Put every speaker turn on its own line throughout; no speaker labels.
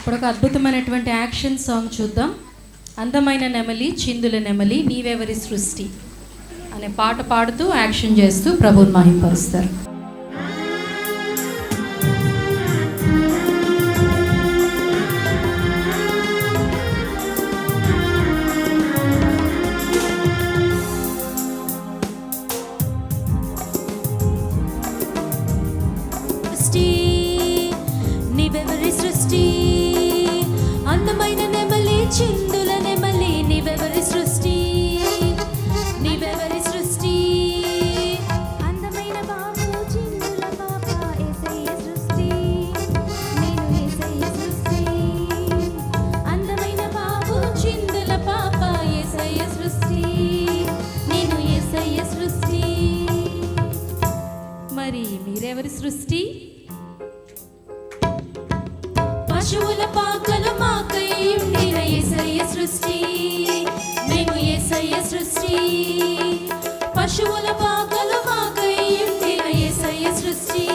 ఇప్పుడు ఒక అద్భుతమైనటువంటి యాక్షన్ సాంగ్ చూద్దాం. అందమైన నెమలి చిందుల నెమలి నీవెవరి సృష్టి అనే పాట పాడుతూ యాక్షన్ చేస్తూ ప్రభువుని మహింపరుస్తారు.
నీవెవరి సృష్టి అందమైన నెమలి చిందుల నెమలి నీవెవరి సృష్టి నీవెవరి సృష్టి అందమైన బాబు చిందుల పాప యేసయ్య సృష్టి నేను యేసయ్య సృష్టి అందమైన బాబు చిందుల పాప యేసయ్య సృష్టి నేను యేసయ్య సృష్టి.
మరి మీరెవరి సృష్టి?
పశువుల పాకలు మాకై ఉండిన యేసయ్య సృష్టి మేము యేసయ్య సృష్టి. పశువుల పాకలు మాకై ఉండిన యేసయ్య సృష్టి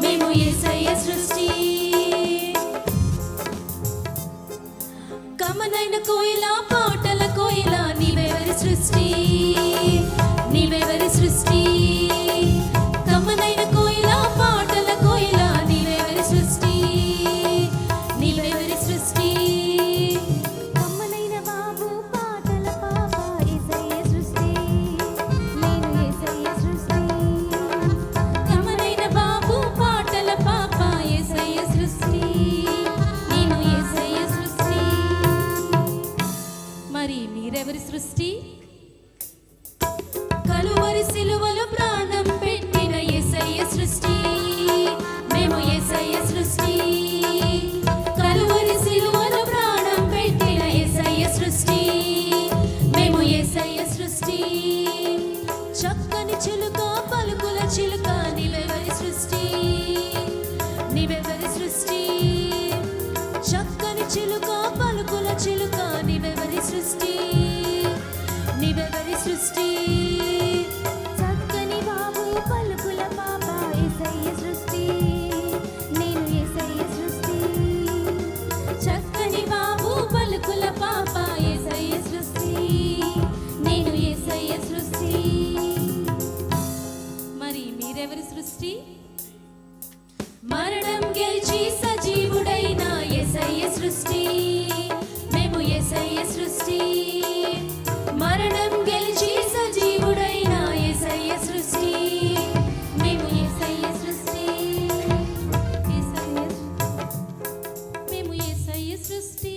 మేము యేసయ్య సృష్టి. కమనైన కోయిల పాటల కోయిల నీవెవరి సృష్టి నీవెవరి సృష్టి. కమనైన కోయిల పాటల కోయిల నీవెవరి సృష్టి నీవెవరి సృష్టి. కమ్మనైన బాబు పాటల పాప యేసయ్య సృష్టి నేను యేసయ్య సృష్టి. కమ్మనైన బాబు పాటల పాప యేసయ్య సృష్టి నేను యేసయ్య సృష్టి.
మరి మీరెవరి సృష్టి?
కలువరి సిలువలో ప్రాణం పెట్టిన యేసయ్య సృష్టి మేము యేసయ్య సృష్టి. కలువరి సిలువలో ప్రాణం పెట్టిన యేసయ్య సృష్టి మేము యేసయ్య సృష్టి. చక్కని చిలుక పలుకుల చిలుక నీవెవరి సృష్టి నీవెవరి సృష్టి. చక్కని చిలుక పలుకుల చిలుక నీవెవరి సృష్టి నీవెవరి సృష్టి. చక్కని బాబు పలుకుల పాప యేసయ్య సృష్టి నేను యేసయ్య సృష్టి. చక్కని బాబు పలుకుల పాప యేసయ్య సృష్టి నేను యేసయ్య సృష్టి.
మరి మీరెవరి సృష్టి?
మరణం గెలిచి సజీవుడైన యేసయ్య సృష్టి మేము యేసయ్య సృష్టి. మరణం గెలిచి సజీవుడైన యేసయ్య సృష్టి మేము యేసయ్య సృష్టి మేము యేసయ్య సృష్టి.